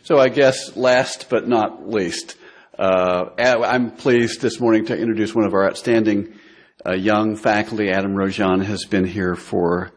So I guess last but not least, I'm pleased this morning to introduce one of our outstanding young faculty. Adam Rojan has been here for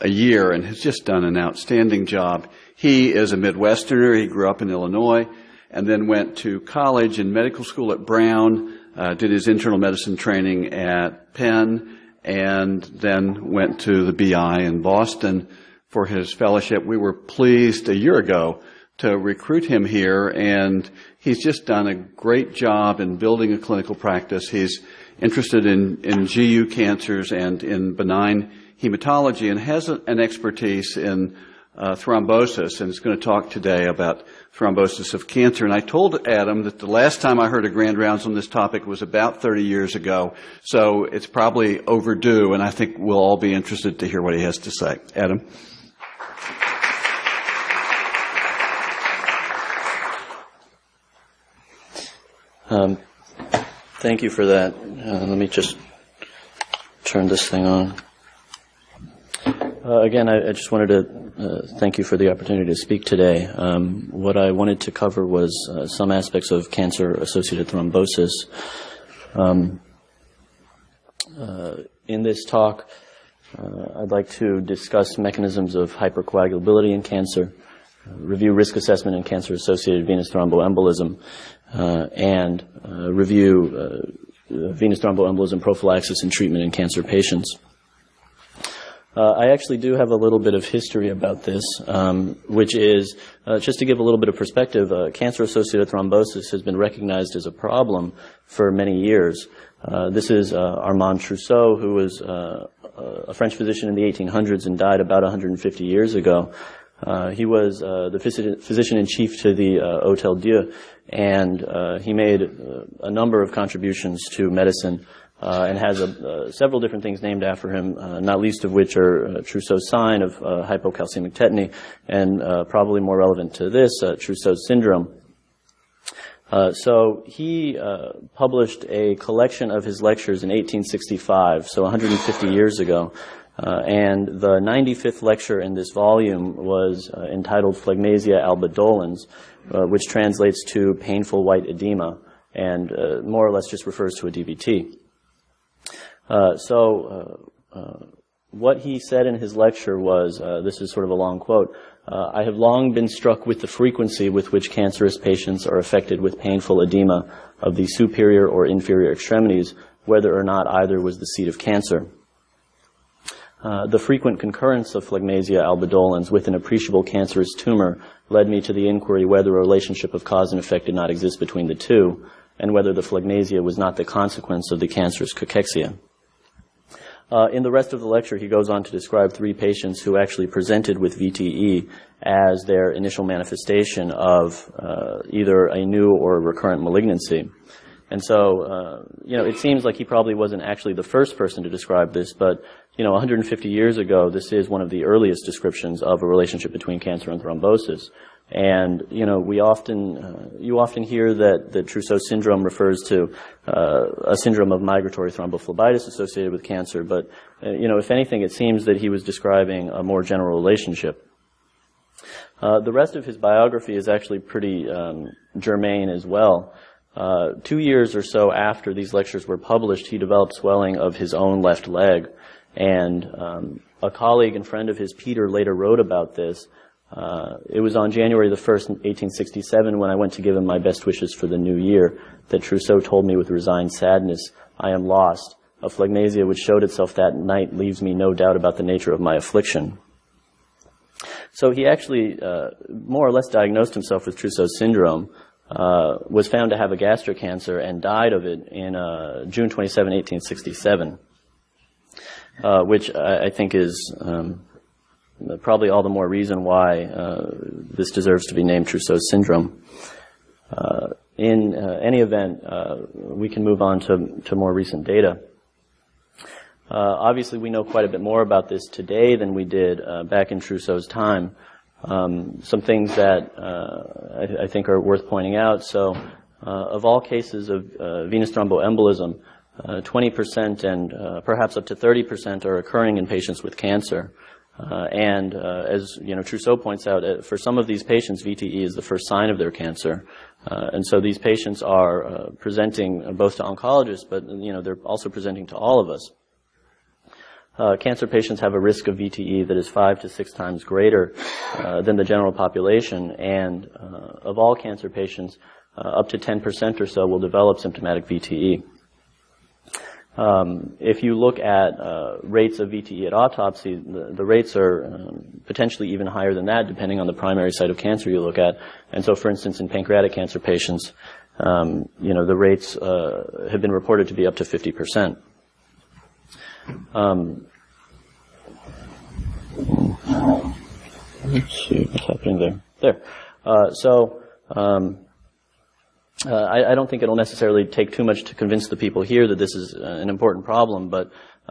a year and has just done an outstanding job. He is a Midwesterner. He grew up in Illinois and then went to college and medical school at Brown, did his internal medicine training at Penn, and then went to the BI in Boston for his fellowship. We were pleased a year ago to recruit him here, and he's just done a great job in building a clinical practice. He's interested in GU cancers and in benign hematology and has an expertise in thrombosis, and is going to talk today about thrombosis of cancer. And I told Adam that the last time I heard a grand rounds on this topic was about 30 years ago, so it's probably overdue, and I think we'll all be interested to hear what he has to say. Adam? Thank you for that. Let me just turn this thing on. Again, I just wanted to thank you for the opportunity to speak today. What I wanted to cover was some aspects of cancer-associated thrombosis. In this talk, I'd like to discuss mechanisms of hypercoagulability in cancer, review risk assessment in cancer-associated venous thromboembolism, and review venous thromboembolism prophylaxis and treatment in cancer patients. I actually do have a little bit of history about this, which is, just to give a little bit of perspective, cancer-associated thrombosis has been recognized as a problem for many years. This is Armand Trousseau, who was a French physician in the 1800s and died about 150 years ago. He was the physician-in-chief to the Hôtel Dieu, and he made a number of contributions to medicine and has several different things named after him, not least of which are Trousseau's sign of hypocalcemic tetany, and probably more relevant to this, Trousseau's syndrome. So he published a collection of his lectures in 1865, so 150 years ago. And the 95th lecture in this volume was entitled Phlegmasia, alba, dolens, which translates to painful white edema, and more or less just refers to a DVT. What he said in his lecture was, this is sort of a long quote, I have long been struck with the frequency with which cancerous patients are affected with painful edema of the superior or inferior extremities, whether or not either was the seat of cancer. The frequent concurrence of Phlegmasia albidolens with an appreciable cancerous tumor led me to the inquiry whether a relationship of cause and effect did not exist between the two, and whether the phlegmasia was not the consequence of the cancerous cachexia. In the rest of the lecture, he goes on to describe 3 patients who actually presented with VTE as their initial manifestation of either a new or recurrent malignancy. And so, it seems like he probably wasn't actually the first person to describe this, but 150 years ago, this is one of the earliest descriptions of a relationship between cancer and thrombosis. And, you often hear that the Trousseau syndrome refers to a syndrome of migratory thrombophlebitis associated with cancer, but, if anything, it seems that he was describing a more general relationship. The rest of his biography is actually pretty germane as well. 2 years or so after these lectures were published, he developed swelling of his own left leg. And a colleague and friend of his, Peter, later wrote about this. It was on January the 1st, 1867, when I went to give him my best wishes for the new year, that Trousseau told me with resigned sadness, I am lost. A phlegmasia which showed itself that night leaves me no doubt about the nature of my affliction. So he actually more or less diagnosed himself with Trousseau's syndrome, was found to have a gastric cancer, and died of it in June 27, 1867. Which I think is probably all the more reason why this deserves to be named Trousseau's syndrome. In any event, we can move on to more recent data. Obviously, we know quite a bit more about this today than we did back in Trousseau's time. Some things that I think are worth pointing out. So, of all cases of venous thromboembolism, 20% and perhaps up to 30% are occurring in patients with cancer. As Trousseau points out, for some of these patients, VTE is the first sign of their cancer. And so these patients are presenting both to oncologists, but they're also presenting to all of us. Cancer patients have a risk of VTE that is 5 to 6 times greater than the general population, and of all cancer patients, up to 10% or so will develop symptomatic VTE. If you look at rates of VTE at autopsy, the rates are potentially even higher than that, depending on the primary site of cancer you look at. And so, for instance, in pancreatic cancer patients, the rates have been reported to be up to 50%. Let's see what's happening there. I don't think it'll necessarily take too much to convince the people here that this is an important problem, but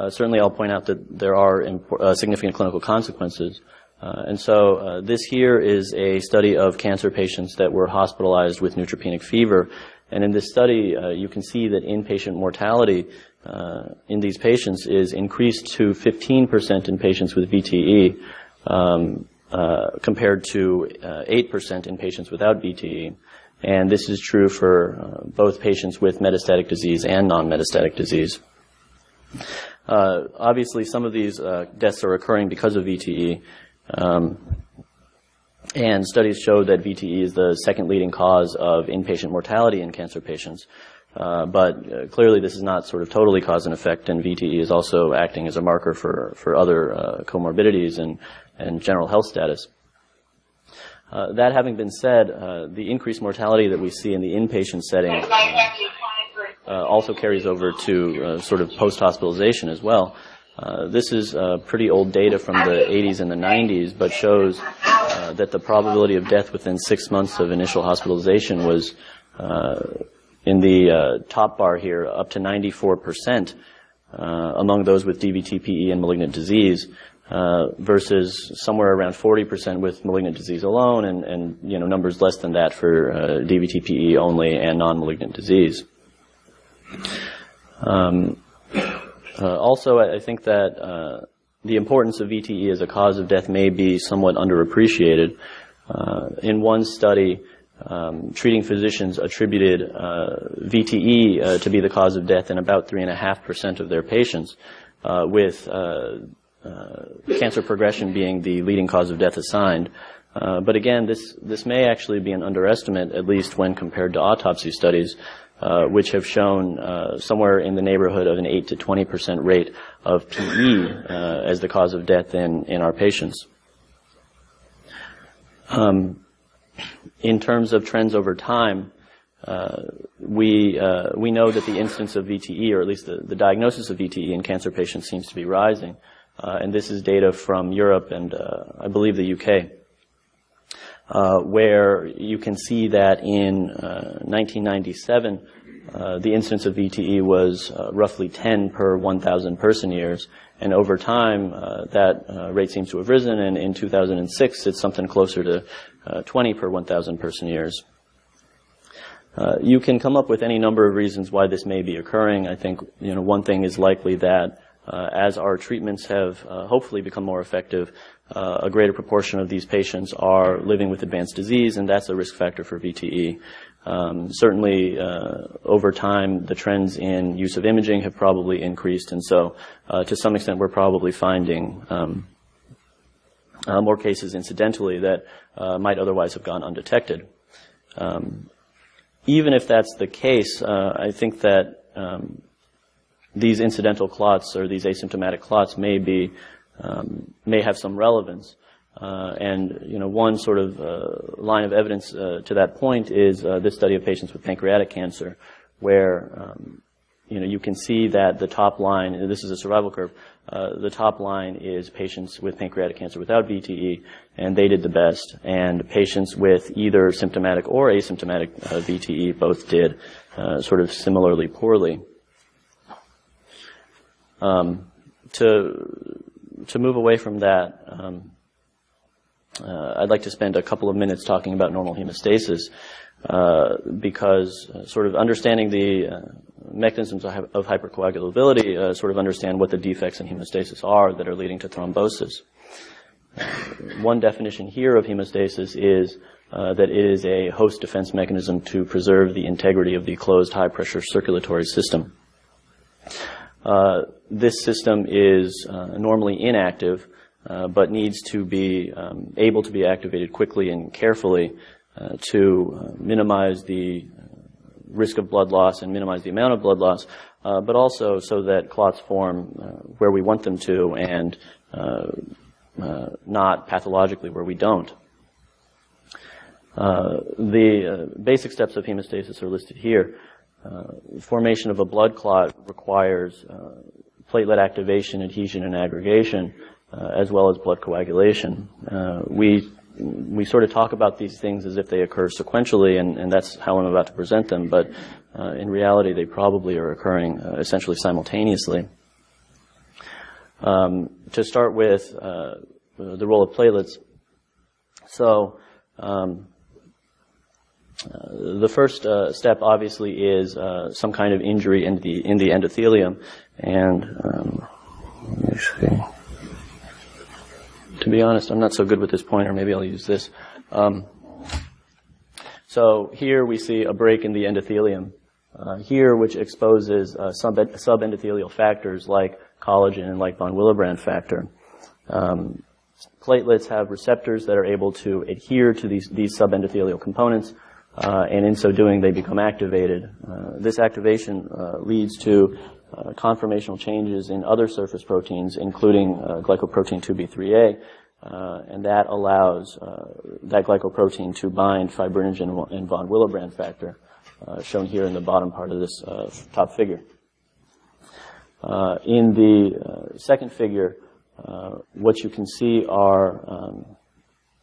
certainly I'll point out that there are significant clinical consequences. This here is a study of cancer patients that were hospitalized with neutropenic fever. And in this study, you can see that inpatient mortality in these patients is increased to 15% in patients with VTE compared to 8% in patients without VTE. And this is true for both patients with metastatic disease and non-metastatic disease. Obviously, some of these deaths are occurring because of VTE. And studies show that VTE is the second leading cause of inpatient mortality in cancer patients. But clearly this is not sort of totally cause and effect, and VTE is also acting as a marker for other comorbidities and general health status. That having been said, the increased mortality that we see in the inpatient setting also carries over to sort of post-hospitalization as well. This is pretty old data from the 80s and the 90s, but shows that the probability of death within 6 months of initial hospitalization was in the top bar here, up to 94% among those with DVT-PE and malignant disease, versus somewhere around 40% with malignant disease alone, and numbers less than that for DVT-PE only and non-malignant disease. Also, I think that the importance of VTE as a cause of death may be somewhat underappreciated. In one study, treating physicians attributed VTE to be the cause of death in about 3.5% of their patients, with cancer progression being the leading cause of death assigned. But again, this may actually be an underestimate, at least when compared to autopsy studies, which have shown somewhere in the neighborhood of an 8 to 20% rate of PE as the cause of death in our patients. In terms of trends over time, we know that the incidence of VTE, or at least the diagnosis of VTE in cancer patients, seems to be rising. And this is data from Europe and I believe the UK, where you can see that in 1997, the incidence of VTE was roughly 10 per 1,000 person years. And over time, that rate seems to have risen, and in 2006, it's something closer to 20 per 1,000 person years. You can come up with any number of reasons why this may be occurring. I think one thing is likely that as our treatments have hopefully become more effective, a greater proportion of these patients are living with advanced disease, and that's a risk factor for VTE. Certainly, over time, the trends in use of imaging have probably increased, and so to some extent we're probably finding more cases incidentally that might otherwise have gone undetected. Even if that's the case, I think that these incidental clots or these asymptomatic clots may have some relevance. And one sort of line of evidence to that point is this study of patients with pancreatic cancer, where you can see that the top line, and this is a survival curve, the top line is patients with pancreatic cancer without VTE, and they did the best, and patients with either symptomatic or asymptomatic VTE both did sort of similarly poorly. To move away from that, I'd like to spend a couple of minutes talking about normal hemostasis, because sort of understanding the mechanisms of hypercoagulability sort of understand what the defects in hemostasis are that are leading to thrombosis. One definition here of hemostasis is that it is a host defense mechanism to preserve the integrity of the closed high-pressure circulatory system. This system is normally inactive, but needs to be able to be activated quickly and carefully to minimize the risk of blood loss and minimize the amount of blood loss, but also so that clots form where we want them to and not pathologically where we don't. The basic steps of hemostasis are listed here. Formation of a blood clot requires platelet activation, adhesion, and aggregation, as well as blood coagulation. We sort of talk about these things as if they occur sequentially, and that's how I'm about to present them, but in reality they probably are occurring essentially simultaneously. To start with, the role of platelets. So, the first step obviously is some kind of injury in the endothelium, and let me see. To be honest, I'm not so good with this pointer. Maybe I'll use this. So here we see a break in the endothelium. Here, which exposes subendothelial factors like collagen and like von Willebrand factor. Platelets have receptors that are able to adhere to these subendothelial components, and in so doing they become activated. This activation leads to conformational changes in other surface proteins, including glycoprotein 2b3a, and that allows that glycoprotein to bind fibrinogen and von Willebrand factor, shown here in the bottom part of this top figure. In the second figure, what you can see are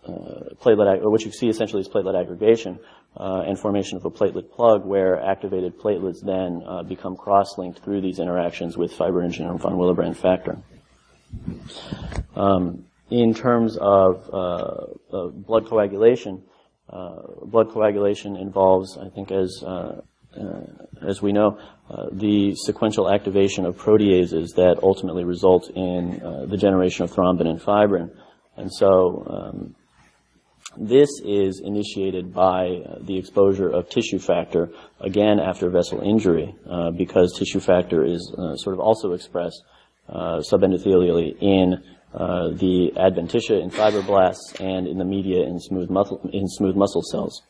what you see essentially is platelet aggregation and formation of a platelet plug, where activated platelets then become cross-linked through these interactions with fibrinogen and von Willebrand factor. In terms of blood coagulation involves, I think, as we know, the sequential activation of proteases that ultimately result in the generation of thrombin and fibrin. And so this is initiated by the exposure of tissue factor, again after vessel injury, because tissue factor is sort of also expressed subendothelially in the adventitia in fibroblasts and in the media in smooth muscle cells.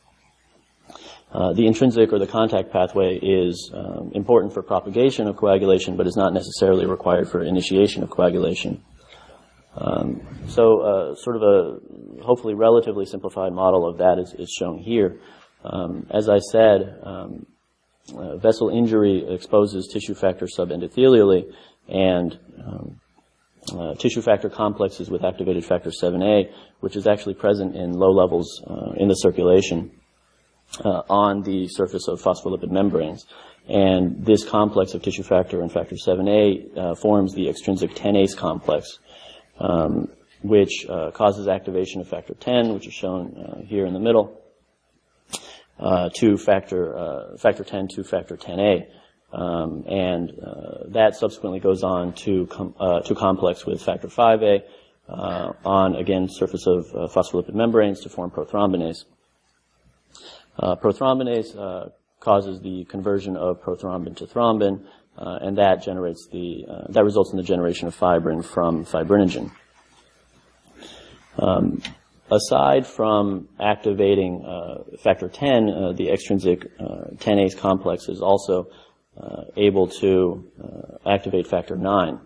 The intrinsic or the contact pathway is important for propagation of coagulation, but is not necessarily required for initiation of coagulation. Sort of a hopefully relatively simplified model of that is shown here. As I said, vessel injury exposes tissue factor subendothelially, and tissue factor complexes with activated factor 7A, which is actually present in low levels in the circulation on the surface of phospholipid membranes. And this complex of tissue factor and factor 7A forms the extrinsic tenase complex, which causes activation of factor 10, which is shown here in the middle, to factor 10 to factor 10A. And that subsequently goes on to complex with factor 5A on, again, surface of phospholipid membranes to form prothrombinase. Prothrombinase causes the conversion of prothrombin to thrombin, and that generates that results in the generation of fibrin from fibrinogen. Aside from activating factor 10, the extrinsic 10ase complex is also able to activate factor 9.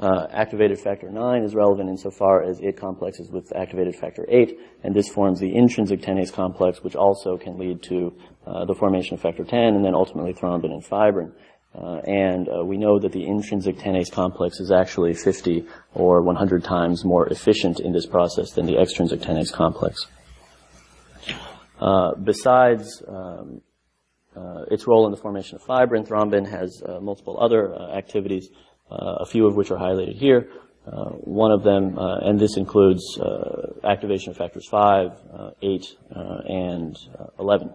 Activated factor 9 is relevant insofar as it complexes with activated factor 8, and this forms the intrinsic 10ase complex, which also can lead to the formation of factor 10 and then ultimately thrombin and fibrin. And we know that the intrinsic 10ase complex is actually 50 or 100 times more efficient in this process than the extrinsic 10ase complex. Besides its role in the formation of fibrin, thrombin has multiple other activities, a few of which are highlighted here. One of them, and this includes activation of factors 5, 8, and 11.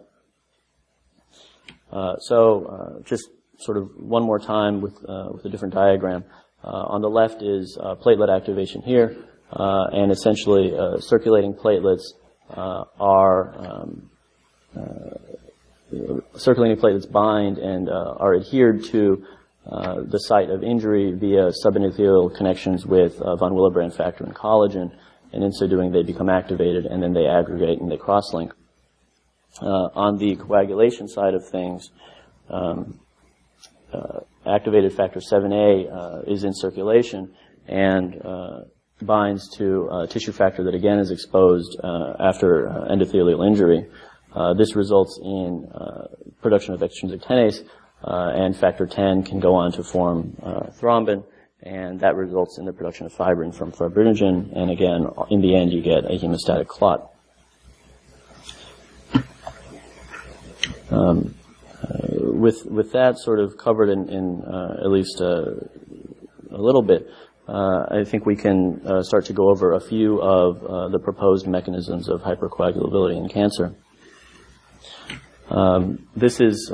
Just sort of one more time with a different diagram. On the left is platelet activation here. and essentially circulating platelets bind and are adhered to the site of injury via subendothelial connections with von Willebrand factor and collagen, and in so doing they become activated and then they aggregate and they cross-link. On the coagulation side of things, activated factor 7A is in circulation and binds to tissue factor that again is exposed after endothelial injury. This results in production of extrinsic tenase, and factor 10 can go on to form thrombin, and that results in the production of fibrin from fibrinogen, and again, in the end, you get a hemostatic clot. With that sort of covered in at least a little bit, I think we can start to go over a few of the proposed mechanisms of hypercoagulability in cancer. This is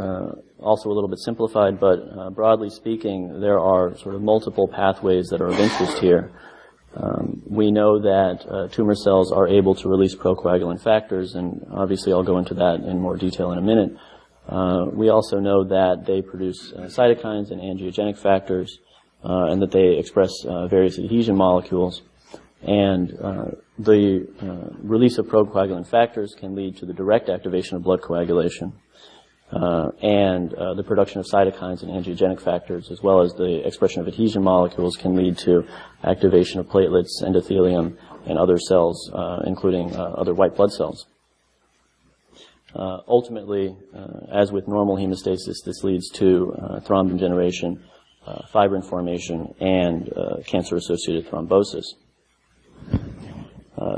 also a little bit simplified, but broadly speaking, there are sort of multiple pathways that are of interest here. We know that tumor cells are able to release procoagulant factors, and obviously I'll go into that in more detail in a minute. We also know that they produce cytokines and angiogenic factors, and that they express various adhesion molecules. And the release of procoagulant factors can lead to the direct activation of blood coagulation, and the production of cytokines and angiogenic factors, as well as the expression of adhesion molecules, can lead to activation of platelets, endothelium, and other cells, including other white blood cells. Ultimately, as with normal hemostasis, this leads to thrombin generation, fibrin formation, and cancer-associated thrombosis.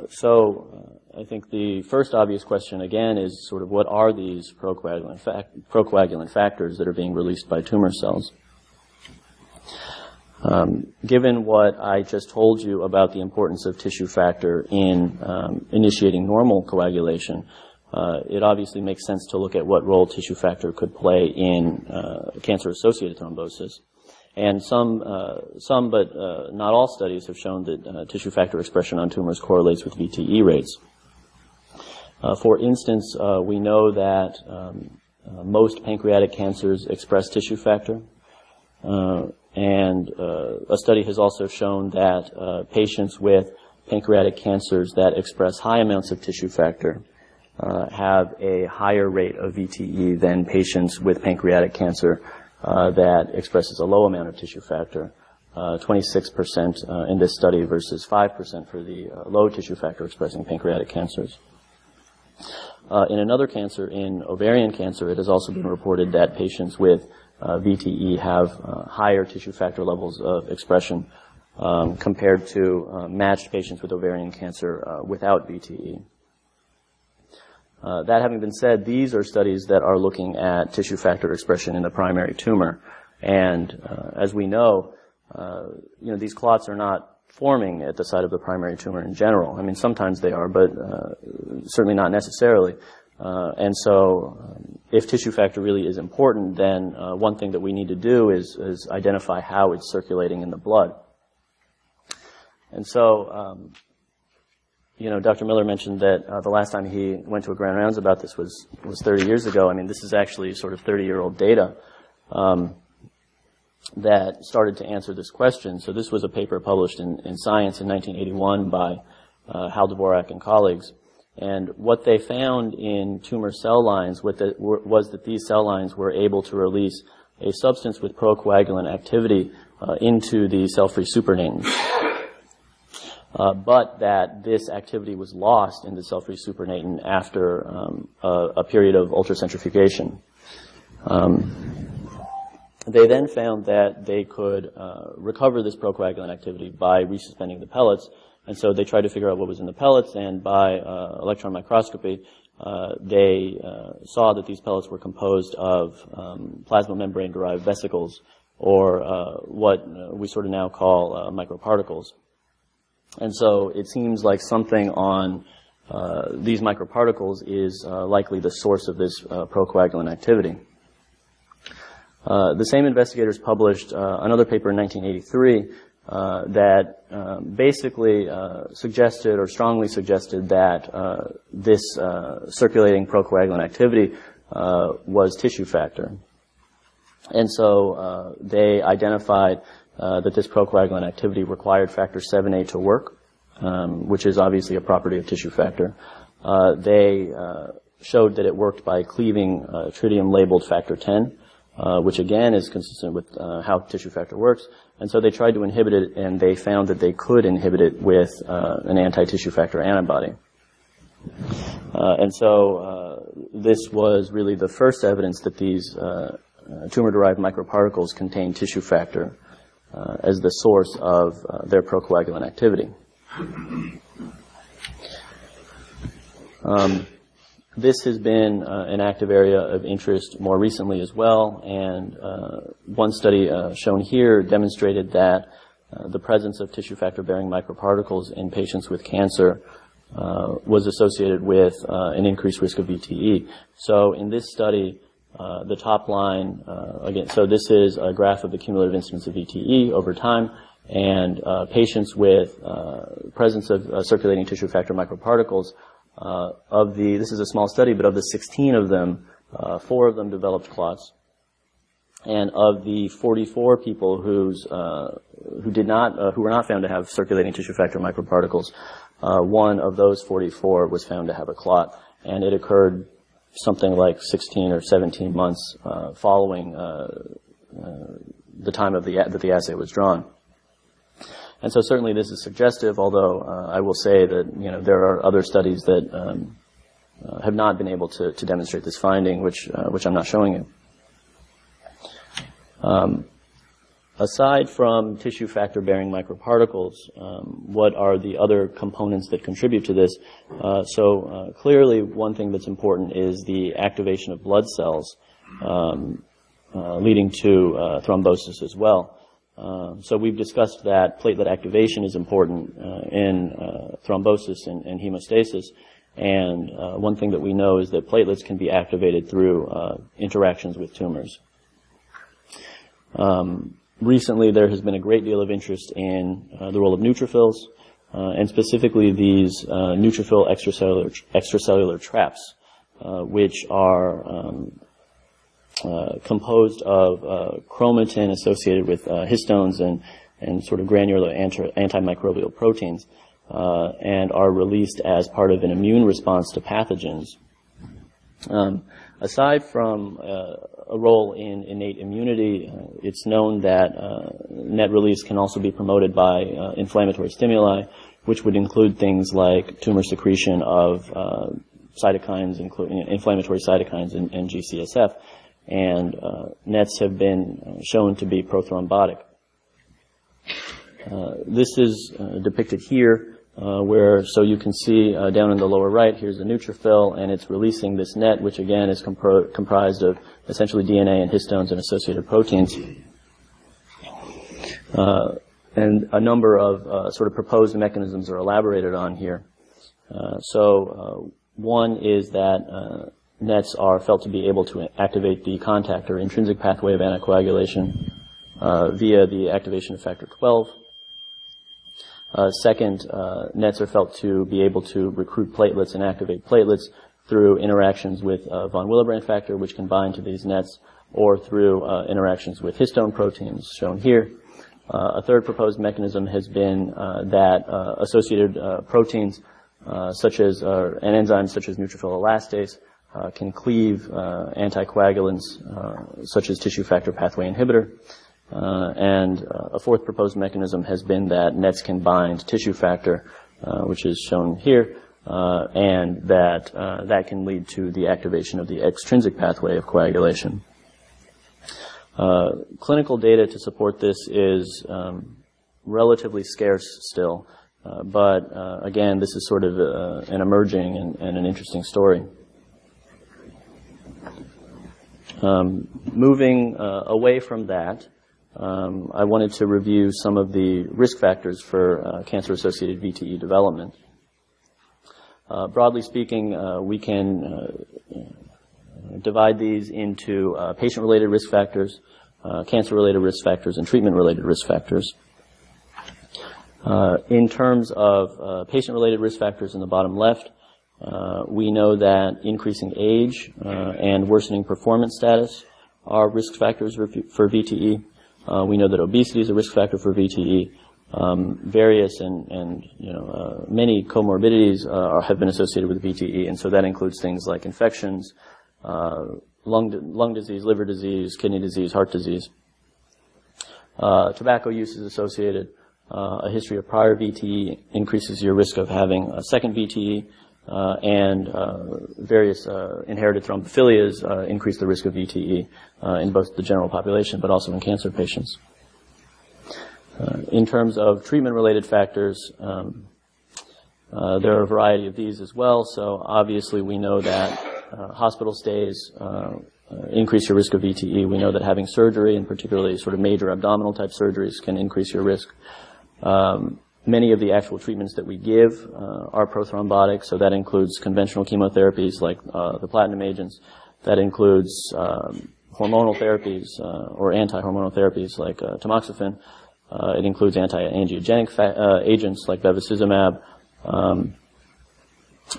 So I think the first obvious question, again, is sort of what are these procoagulant factors that are being released by tumor cells? Given what I just told you about the importance of tissue factor in initiating normal coagulation, it obviously makes sense to look at what role tissue factor could play in cancer-associated thrombosis. And some but not all studies have shown that tissue factor expression on tumors correlates with VTE rates. For instance, we know that most pancreatic cancers express tissue factor, and a study has also shown that patients with pancreatic cancers that express high amounts of tissue factor have a higher rate of VTE than patients with pancreatic cancer that expresses a low amount of tissue factor, 26% in this study versus 5% for the low tissue factor expressing pancreatic cancers. In another cancer, in ovarian cancer, it has also been reported that patients with VTE have higher tissue factor levels of expression compared to matched patients with ovarian cancer without VTE. That having been said, these are studies that are looking at tissue factor expression in the primary tumor. And as we know, these clots are not forming at the site of the primary tumor in general. I mean, sometimes they are, but certainly not necessarily. And so if tissue factor really is important, then one thing that we need to do is identify how it's circulating in the blood. And so Dr. Miller mentioned that the last time he went to a grand rounds about this was 30 years ago. I mean, this is actually sort of 30-year-old data that started to answer this question. So this was a paper published in Science in 1981 by Hal Dvorak and colleagues. And what they found in tumor cell lines was that these cell lines were able to release a substance with procoagulant activity into the cell-free supernatant. But that this activity was lost in the cell-free supernatant after a period of ultracentrifugation. They then found that they could recover this procoagulant activity by resuspending the pellets, and so they tried to figure out what was in the pellets, and by electron microscopy, they saw that these pellets were composed of plasma membrane-derived vesicles, or what we sort of now call microparticles. And so it seems like something on these microparticles is likely the source of this procoagulant activity. The same investigators published another paper in 1983 that basically suggested or strongly suggested that this circulating procoagulant activity was tissue factor. And so they identified that this procoagulant activity required factor 7A to work, which is obviously a property of tissue factor. They showed that it worked by cleaving tritium-labeled factor 10, which again is consistent with how tissue factor works. And so they tried to inhibit it, and they found that they could inhibit it with an anti-tissue factor antibody. And so this was really the first evidence that these tumor-derived microparticles contain tissue factor as the source of their procoagulant activity. This has been an active area of interest more recently as well, and one study shown here demonstrated that the presence of tissue factor-bearing microparticles in patients with cancer was associated with an increased risk of VTE. So in this study, the top line, again, so this is a graph of the cumulative incidence of VTE over time, and patients with presence of circulating tissue factor microparticles, this is a small study, but of the 16 of them, 4 of them developed clots. And of the 44 people who were not found to have circulating tissue factor microparticles, one of those 44 was found to have a clot, and it occurred something like 16 or 17 months following the time of that the assay was drawn. And so certainly this is suggestive, although I will say that there are other studies that have not been able to demonstrate this finding, which I'm not showing you. Aside from tissue factor-bearing microparticles, what are the other components that contribute to this? Clearly, one thing that's important is the activation of blood cells, leading to thrombosis as well. So we've discussed that platelet activation is important in thrombosis and hemostasis, and one thing that we know is that platelets can be activated through interactions with tumors. Recently, there has been a great deal of interest in the role of neutrophils, and specifically these neutrophil extracellular traps, which are composed of chromatin associated with histones and sort of granular antimicrobial proteins, and are released as part of an immune response to pathogens. Aside from a role in innate immunity, it's known that net release can also be promoted by inflammatory stimuli, which would include things like tumor secretion of cytokines, including inflammatory cytokines and GCSF. And nets have been shown to be prothrombotic. This is depicted here, so you can see down in the lower right, here's a neutrophil, and it's releasing this net, which again is comprised of essentially DNA and histones and associated proteins. And a number of sort of proposed mechanisms are elaborated on here. One is that nets are felt to be able to activate the contact or intrinsic pathway of anticoagulation via the activation of factor 12. Second, nets are felt to be able to recruit platelets and activate platelets through interactions with von Willebrand factor, which can bind to these nets, or through interactions with histone proteins, shown here. A third proposed mechanism has been that associated proteins such as and enzymes such as neutrophil elastase can cleave anticoagulants such as tissue factor pathway inhibitor. And a fourth proposed mechanism has been that nets can bind tissue factor, which is shown here, and that can lead to the activation of the extrinsic pathway of coagulation. Clinical data to support this is relatively scarce still, but again, this is sort of an emerging and an interesting story. Moving away from that, I wanted to review some of the risk factors for cancer-associated VTE development. Broadly speaking, we can divide these into patient-related risk factors, cancer-related risk factors, and treatment-related risk factors. In terms of patient-related risk factors in the bottom left, we know that increasing age and worsening performance status are risk factors for VTE. We know that obesity is a risk factor for VTE. Various and many comorbidities have been associated with VTE, and so that includes things like infections, lung disease, liver disease, kidney disease, heart disease. Tobacco use is associated. A history of prior VTE increases your risk of having a second VTE, and various inherited thrombophilias increase the risk of VTE in both the general population but also in cancer patients. In terms of treatment-related factors, there are a variety of these as well. So obviously we know that hospital stays increase your risk of VTE. We know that having surgery, and particularly sort of major abdominal type surgeries, can increase your risk. Many of the actual treatments that we give are prothrombotic, so that includes conventional chemotherapies like the platinum agents. That includes hormonal therapies or anti-hormonal therapies like tamoxifen. It includes anti-angiogenic agents like bevacizumab,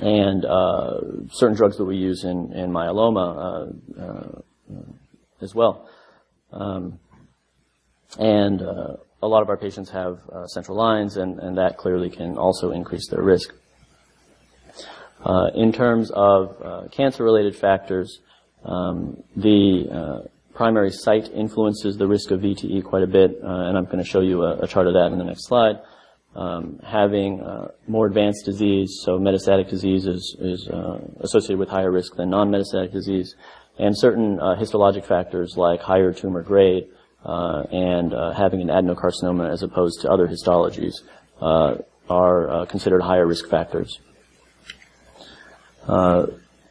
and certain drugs that we use in myeloma as well. And a lot of our patients have central lines, and that clearly can also increase their risk. In terms of cancer-related factors, the primary site influences the risk of VTE quite a bit, and I'm going to show you a chart of that in the next slide. Having more advanced disease, so metastatic disease is associated with higher risk than non-metastatic disease, and certain histologic factors like higher tumor grade and having an adenocarcinoma as opposed to other histologies are considered higher risk factors.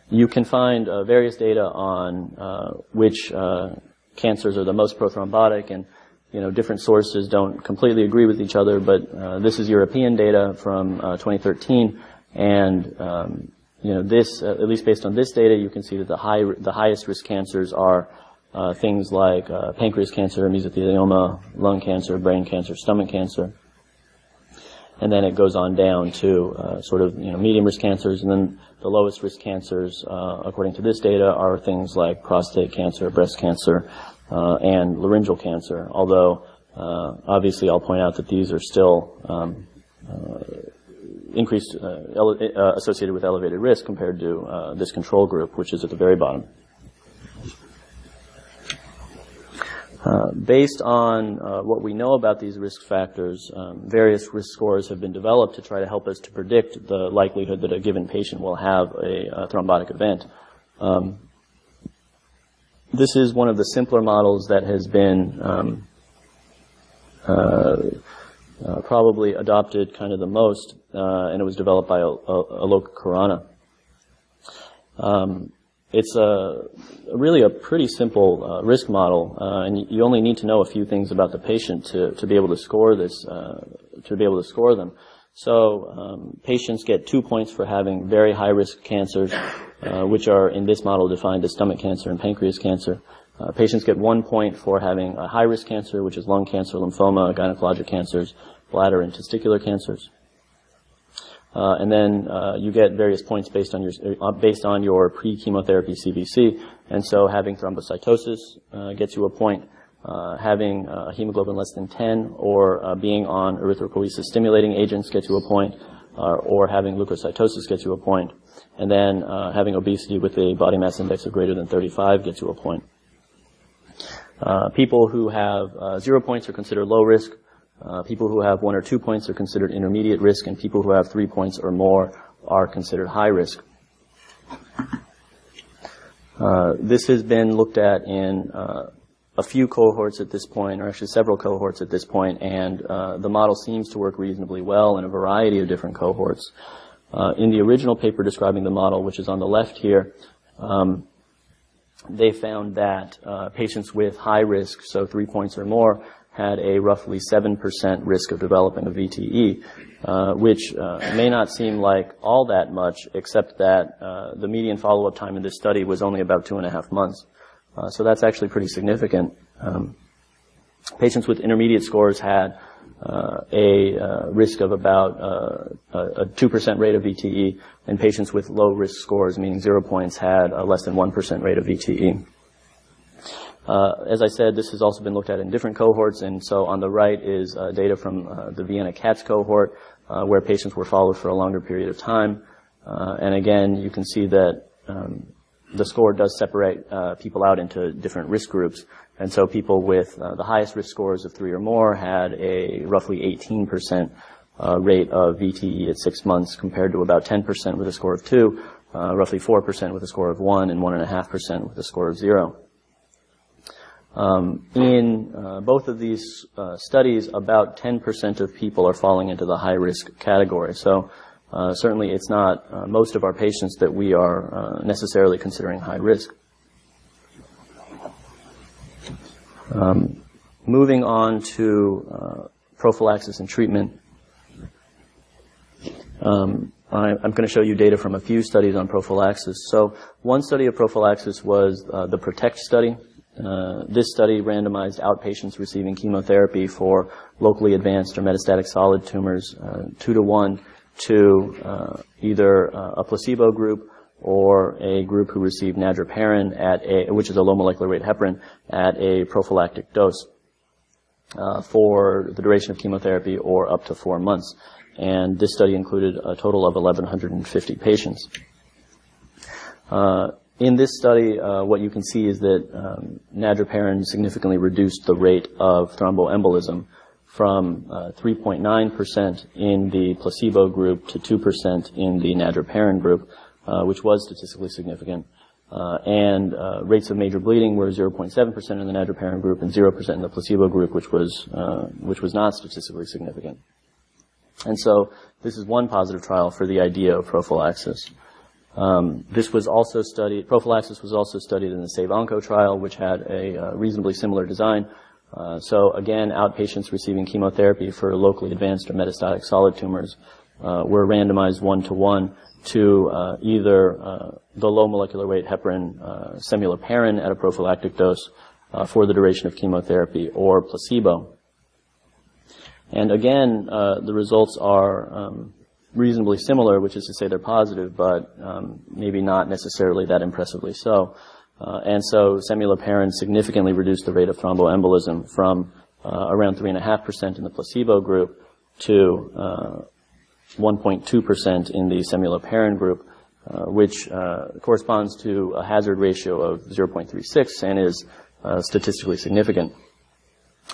You can find various data on which cancers are the most prothrombotic, and different sources don't completely agree with each other, but this is European data from 2013, and this, at least based on this data, you can see that the highest risk cancers are things like pancreas cancer, mesothelioma, lung cancer, brain cancer, stomach cancer. And then it goes on down to sort of medium risk cancers, and then the lowest risk cancers, according to this data, are things like prostate cancer, breast cancer, and laryngeal cancer. Although obviously, I'll point out that these are still increased, associated with elevated risk compared to this control group, which is at the very bottom. Based on what we know about these risk factors, various risk scores have been developed to try to help us to predict the likelihood that a given patient will have a thrombotic event. This is one of the simpler models that has been probably adopted kind of the most, and it was developed by Alok Khorana. It's really a pretty simple risk model, and you only need to know a few things about the patient to be able to score this, to be able to score them. So patients get 2 points for having very high risk cancers, which are in this model defined as stomach cancer and pancreas cancer. Patients get 1 point for having a high risk cancer, which is lung cancer, lymphoma, gynecologic cancers, bladder and testicular cancers. And then you get various points based on your pre-chemotherapy CBC. And so having thrombocytosis gets you a point. Having a hemoglobin less than 10 or being on erythropoiesis stimulating agents gets you a point. Or having leukocytosis gets you a point. And then having obesity with a body mass index of greater than 35 gets you a point. People who have 0 points are considered low risk. People who have 1 or 2 points are considered intermediate risk, and people who have 3 points or more are considered high risk. This has been looked at in a few cohorts at this point, or actually several cohorts at this point, and the model seems to work reasonably well in a variety of different cohorts. In the original paper describing the model, which is on the left here, they found that patients with high risk, so 3 points or more, had a roughly 7% risk of developing a VTE, which may not seem like all that much, except that the median follow-up time in this study was only about 2.5 months. So that's actually pretty significant. Patients with intermediate scores had a risk of about a 2% rate of VTE, and patients with low risk scores, meaning 0 points, had a less than 1% rate of VTE. As I said, this has also been looked at in different cohorts, and so on the right is data from the Vienna CATS cohort, where patients were followed for a longer period of time. And again, you can see that the score does separate people out into different risk groups. And so people with the highest risk scores of 3 or more had a roughly 18% rate of VTE at 6 months, compared to about 10% with a score of 2, roughly 4% with a score of 1, and 1.5% with a score of 0. In both of these studies, about 10% of people are falling into the high-risk category. So certainly it's not most of our patients that we are necessarily considering high risk. Moving on to prophylaxis and treatment. I'm going to show you data from a few studies on prophylaxis. So one study of prophylaxis was the PROTECHT study. This study randomized outpatients receiving chemotherapy for locally advanced or metastatic solid tumors 2-to-1 to either a placebo group or a group who received nadraperin which is a low molecular weight heparin, at a prophylactic dose for the duration of chemotherapy or up to 4 months. And this study included a total of 1,150 patients. In this study, what you can see is that nadraperin significantly reduced the rate of thromboembolism from 3.9% in the placebo group to 2% in the nadraperin group, which was statistically significant. And rates of major bleeding were 0.7% in the nadraperin group and 0% in the placebo group, which was not statistically significant. And so this is one positive trial for the idea of prophylaxis. Prophylaxis was also studied in the SAVE-ONCO trial, which had a reasonably similar design. So again, outpatients receiving chemotherapy for locally advanced or metastatic solid tumors were randomized 1-to-1 to either the low molecular weight heparin semulaparin at a prophylactic dose for the duration of chemotherapy, or placebo. And again, the results are reasonably similar, which is to say they're positive, but maybe not necessarily that impressively so. And so semulaparin significantly reduced the rate of thromboembolism from around 3.5% in the placebo group to 1.2% in the semulaparin group, which corresponds to a hazard ratio of 0.36 and is statistically significant.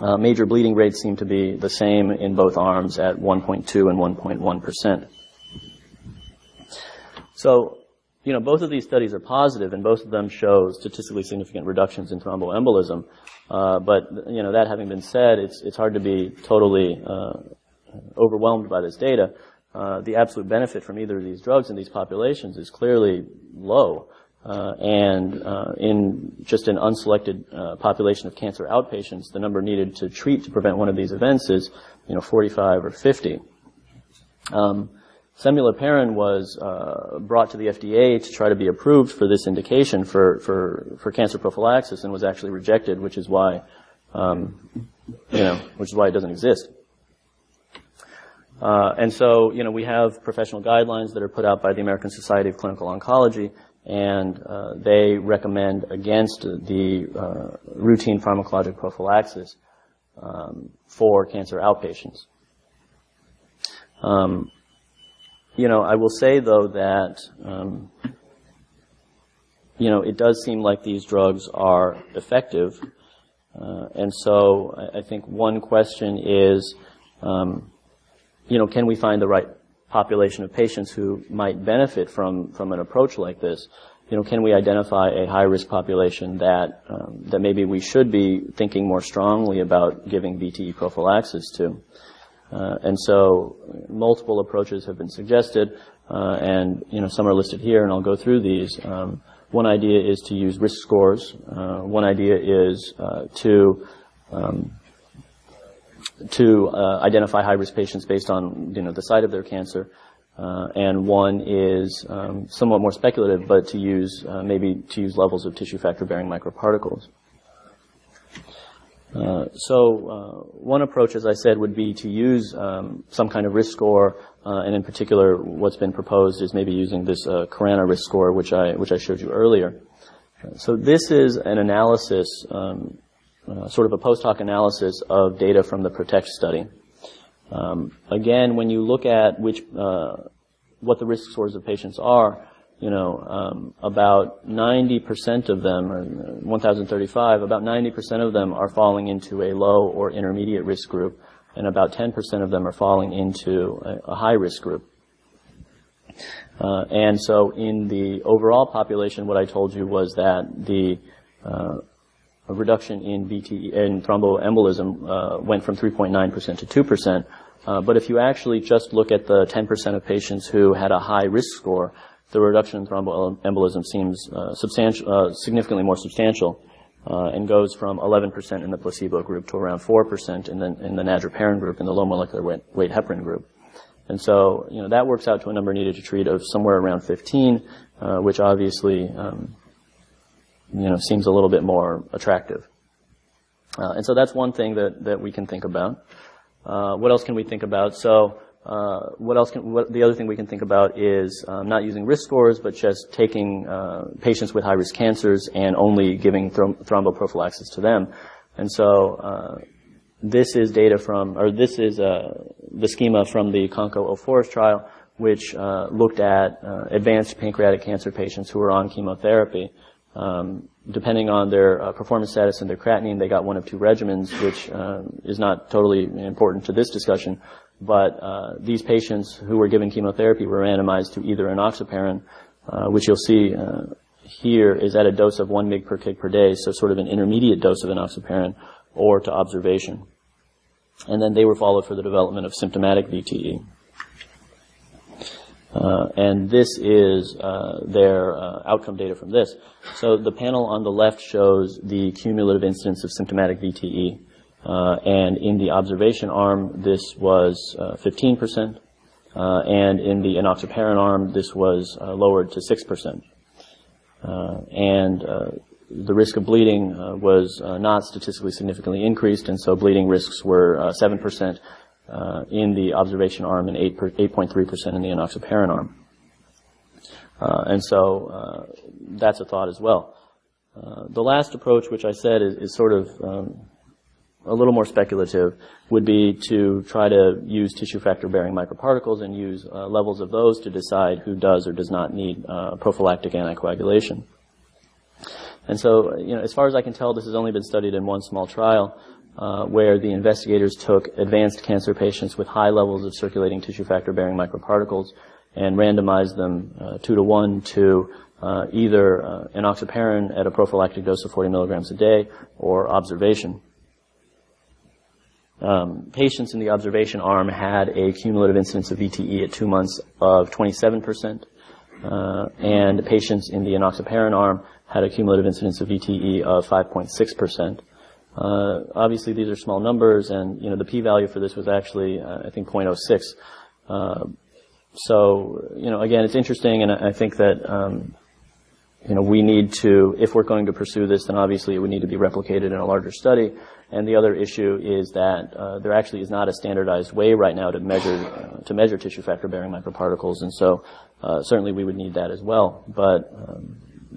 Major bleeding rates seem to be the same in both arms at 1.2 and 1.1%. So, both of these studies are positive, and both of them show statistically significant reductions in thromboembolism. But, that having been said, it's hard to be totally overwhelmed by this data. The absolute benefit from either of these drugs in these populations is clearly low. And in just an unselected population of cancer outpatients, the number needed to treat to prevent one of these events is, 45 or 50. Semulaparin was brought to the FDA to try to be approved for this indication for cancer prophylaxis, and was actually rejected, which is why, it doesn't exist. And so, we have professional guidelines that are put out by the American Society of Clinical Oncology, and they recommend against the routine pharmacologic prophylaxis for cancer outpatients. I will say, though, that it does seem like these drugs are effective, and so I think one question is, can we find the right population of patients who might benefit from an approach like this? Can we identify a high-risk population that maybe we should be thinking more strongly about giving VTE prophylaxis to? And so multiple approaches have been suggested, and some are listed here, and I'll go through these. One idea is to use risk scores. One idea is to identify high-risk patients based on the site of their cancer, and one is somewhat more speculative, but to use levels of tissue factor-bearing microparticles. One approach, as I said, would be to use some kind of risk score, and in particular, what's been proposed is maybe using this Khorana risk score, which I showed you earlier. So this is an analysis, sort of a post hoc analysis of data from the PROTECHT study. Again, when you look at what the risk scores of patients are, about 90% of them, or 1,035, about 90% of them are falling into a low or intermediate risk group, and about 10% of them are falling into a high risk group. And so in the overall population, what I told you was that the a reduction in VTE and thromboembolism went from 3.9% to 2%. But if you actually just look at the 10% of patients who had a high risk score, the reduction in thromboembolism seems significantly more substantial, and goes from 11% in the placebo group to around 4% in the nadroparin group, in the low molecular weight heparin group. And so, that works out to a number needed to treat of somewhere around 15, which obviously, seems a little bit more attractive. And so that's one thing that we can think about. What else can we think about? So, the other thing we can think about is not using risk scores, but just taking patients with high-risk cancers and only giving thromboprophylaxis to them. And so, this is data this is the schema from the CONCO-04 trial, which looked at advanced pancreatic cancer patients who were on chemotherapy. Depending on their performance status and their creatinine, they got one of two regimens, which is not totally important to this discussion. But these patients who were given chemotherapy were randomized to either enoxaparin, which you'll see here is at a dose of 1 mg per kg per day, so sort of an intermediate dose of enoxaparin, or to observation. And then they were followed for the development of symptomatic VTE. And this is their outcome data from this. So the panel on the left shows the cumulative incidence of symptomatic VTE. And in the observation arm, this was 15%. And in the enoxaparin arm, this was lowered to 6%. And the risk of bleeding was not statistically significantly increased, and so bleeding risks were 7% in the observation arm and 8.3% in the enoxaparin arm. And so that's a thought as well. The last approach, which I said is sort of a little more speculative, would be to try to use tissue factor-bearing microparticles and use levels of those to decide who does or does not need prophylactic anticoagulation. And so, as far as I can tell, this has only been studied in one small trial, where the investigators took advanced cancer patients with high levels of circulating tissue factor-bearing microparticles and randomized them 2-to-1 to either enoxaparin at a prophylactic dose of 40 milligrams a day or observation. Patients in the observation arm had a cumulative incidence of VTE at 2 months of 27%, and patients in the enoxaparin arm had a cumulative incidence of VTE of 5.6%. Obviously, these are small numbers, and the p-value for this was actually, I think, 0.06. So, again, it's interesting, and I think that we need to, if we're going to pursue this, then obviously it would need to be replicated in a larger study. And the other issue is that there actually is not a standardized way right now to measure tissue factor-bearing microparticles, and so certainly we would need that as well. But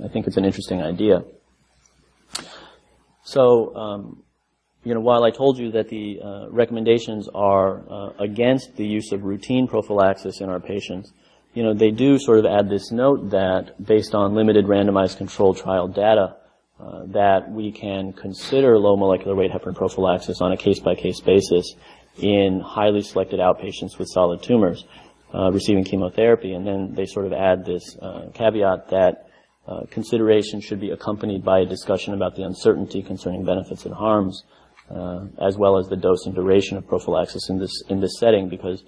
I think it's an interesting idea. So, while I told you that the recommendations are against the use of routine prophylaxis in our patients, they do sort of add this note that based on limited randomized controlled trial data, that we can consider low molecular weight heparin prophylaxis on a case-by-case basis in highly selected outpatients with solid tumors receiving chemotherapy. And then they sort of add this caveat that consideration should be accompanied by a discussion about the uncertainty concerning benefits and harms, as well as the dose and duration of prophylaxis in this setting, because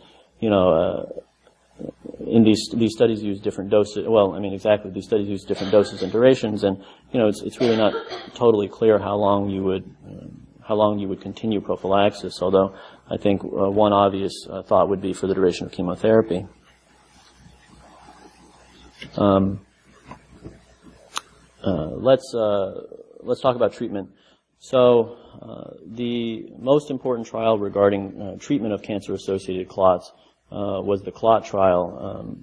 in these studies use different doses. Well, I mean, exactly, these studies use different doses and durations, and it's really not totally clear how long you would continue prophylaxis. Although I think one obvious thought would be for the duration of chemotherapy. Let's talk about treatment. So the most important trial regarding treatment of cancer-associated clots was the CLOT trial.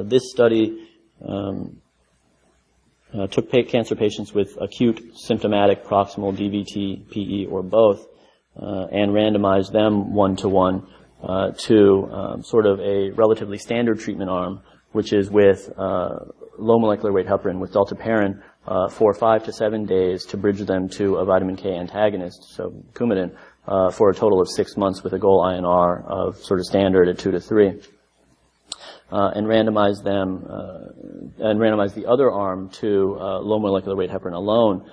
This study took cancer patients with acute symptomatic proximal DVT, PE, or both, and randomized them 1-to-1 to sort of a relatively standard treatment arm, which is with low molecular weight heparin with dalteparin for 5 to 7 days to bridge them to a vitamin K antagonist, so Coumadin, for a total of 6 months with a goal INR of sort of standard at 2 to 3. And randomize them, and randomize the other arm to low molecular weight heparin alone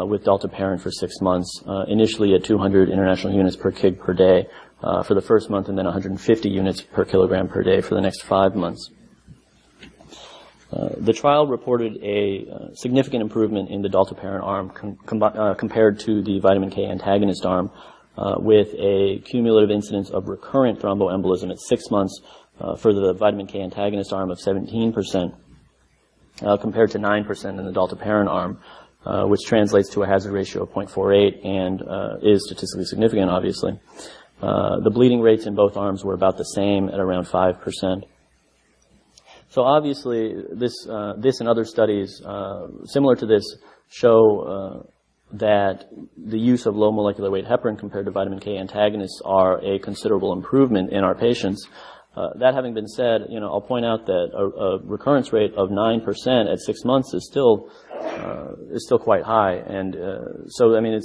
with dalteparin for 6 months, initially at 200 international units per kg per day for the first month, and then 150 units per kilogram per day for the next 5 months. The trial reported a significant improvement in the dalteparin arm compared to the vitamin K antagonist arm, with a cumulative incidence of recurrent thromboembolism at 6 months for the vitamin K antagonist arm of 17%, compared to 9% in the dalteparin arm, which translates to a hazard ratio of 0.48 and is statistically significant, obviously. The bleeding rates in both arms were about the same at around 5%. So obviously, this and other studies similar to this show that the use of low molecular weight heparin compared to vitamin K antagonists are a considerable improvement in our patients. That having been said, I'll point out that a recurrence rate of 9% at 6 months is still quite high, and so I mean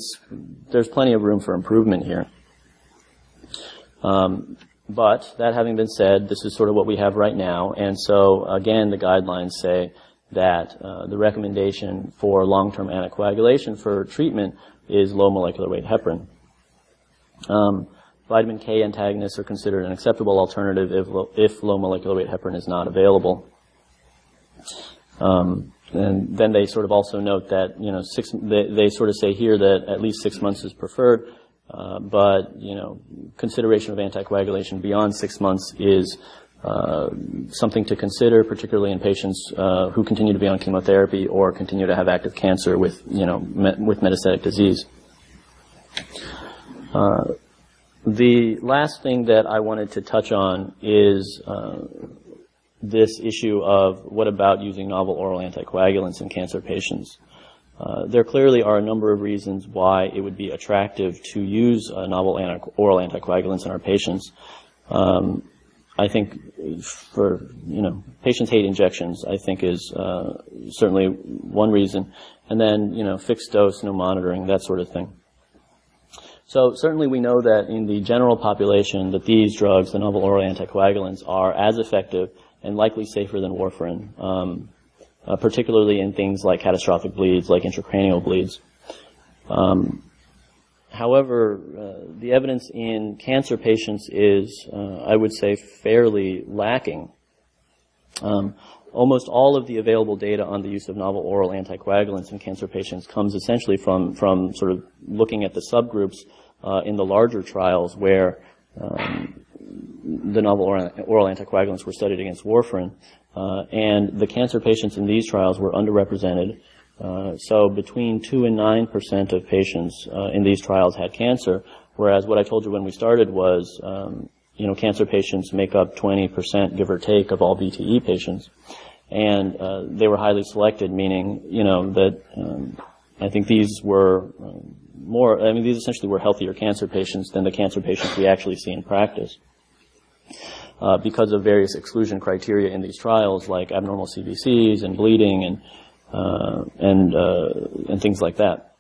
there's plenty of room for improvement here. But that having been said, this is sort of what we have right now, and so again, the guidelines say that the recommendation for long-term anticoagulation for treatment is low molecular weight heparin. Vitamin K antagonists are considered an acceptable alternative if low molecular weight heparin is not available. And then they sort of also note that, they sort of say here that at least 6 months is preferred, but, consideration of anticoagulation beyond 6 months is something to consider, particularly in patients who continue to be on chemotherapy or continue to have active cancer with metastatic disease. The last thing that I wanted to touch on is this issue of what about using novel oral anticoagulants in cancer patients. There clearly are a number of reasons why it would be attractive to use novel oral anticoagulants in our patients. I think for, patients hate injections, I think is certainly one reason. And then, fixed dose, no monitoring, that sort of thing. So certainly we know that in the general population that these drugs, the novel oral anticoagulants, are as effective and likely safer than warfarin, particularly in things like catastrophic bleeds, like intracranial bleeds. However, the evidence in cancer patients is, I would say, fairly lacking. Almost all of the available data on the use of novel oral anticoagulants in cancer patients comes essentially from sort of looking at the subgroups in the larger trials where the novel oral anticoagulants were studied against warfarin, and the cancer patients in these trials were underrepresented. So between 2 and 9% of patients in these trials had cancer, whereas what I told you when we started was, cancer patients make up 20%, give or take, of all VTE patients. And they were highly selected, meaning, that I think these were these essentially were healthier cancer patients than the cancer patients we actually see in practice. Because of various exclusion criteria in these trials, like abnormal CVCs and bleeding and things like that.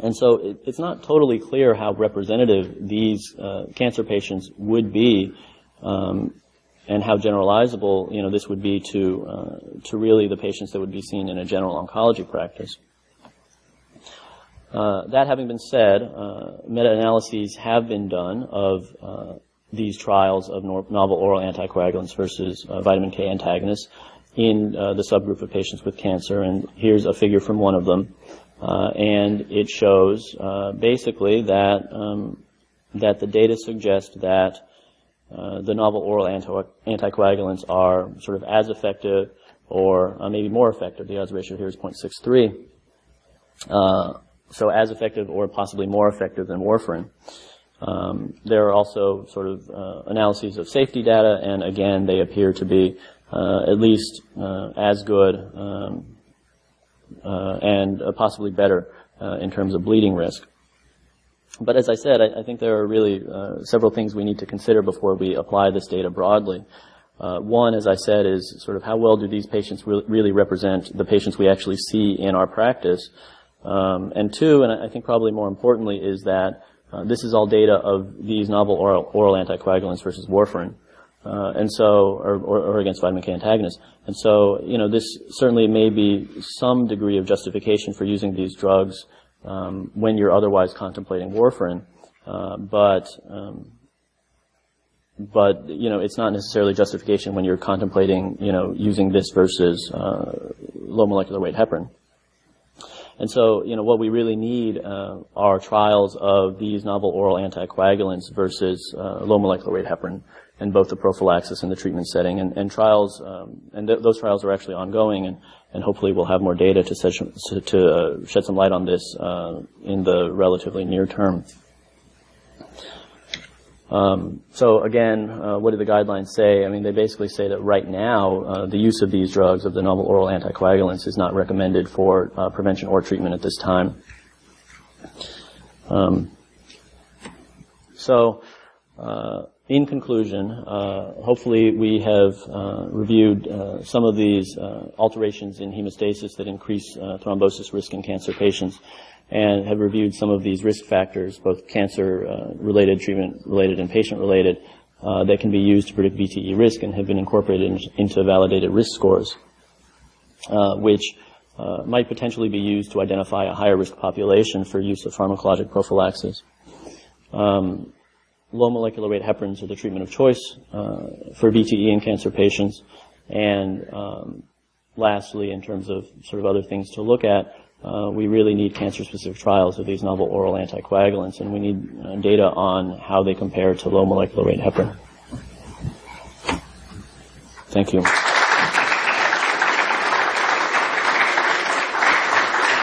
And so it's not totally clear how representative these cancer patients would be, and how generalizable this would be to really the patients that would be seen in a general oncology practice. That having been said, meta-analyses have been done of these trials of novel oral anticoagulants versus vitamin K antagonists in the subgroup of patients with cancer, and here's a figure from one of them. And it shows basically that the data suggest that the novel oral anticoagulants are sort of as effective or maybe more effective. The odds ratio here is 0.63 so as effective or possibly more effective than warfarin. There are also sort of analyses of safety data, and again, they appear to be at least as good and possibly better in terms of bleeding risk. But as I said, I think there are really several things we need to consider before we apply this data broadly. One, as I said, is sort of how well do these patients really represent the patients we actually see in our practice. And two, and I think probably more importantly, is that this is all data of these novel oral anticoagulants versus warfarin, and so, or against vitamin K antagonists. And so, you know, this certainly may be some degree of justification for using these drugs when you're otherwise contemplating warfarin, but you know, it's not necessarily justification when you're contemplating, you know, using this versus low molecular weight heparin. And so, you know, what we really need are trials of these novel oral anticoagulants versus low molecular weight heparin in both the prophylaxis and the treatment setting. And trials, those trials are actually ongoing, and hopefully we'll have more data to shed some light on this in the relatively near term. So again, what do the guidelines say? I mean, they basically say that right now, the use of these drugs, of the novel oral anticoagulants, is not recommended for prevention or treatment at this time. In conclusion, hopefully we have reviewed some of these alterations in hemostasis that increase thrombosis risk in cancer patients, and have reviewed some of these risk factors, both cancer-related, treatment-related, and patient-related, that can be used to predict VTE risk, and have been incorporated into validated risk scores, which might potentially be used to identify a higher risk population for use of pharmacologic prophylaxis. Low molecular weight heparins are the treatment of choice for VTE in cancer patients. And lastly, in terms of sort of other things to look at, we really need cancer-specific trials of these novel oral anticoagulants, and we need data on how they compare to low molecular weight heparin. Thank you.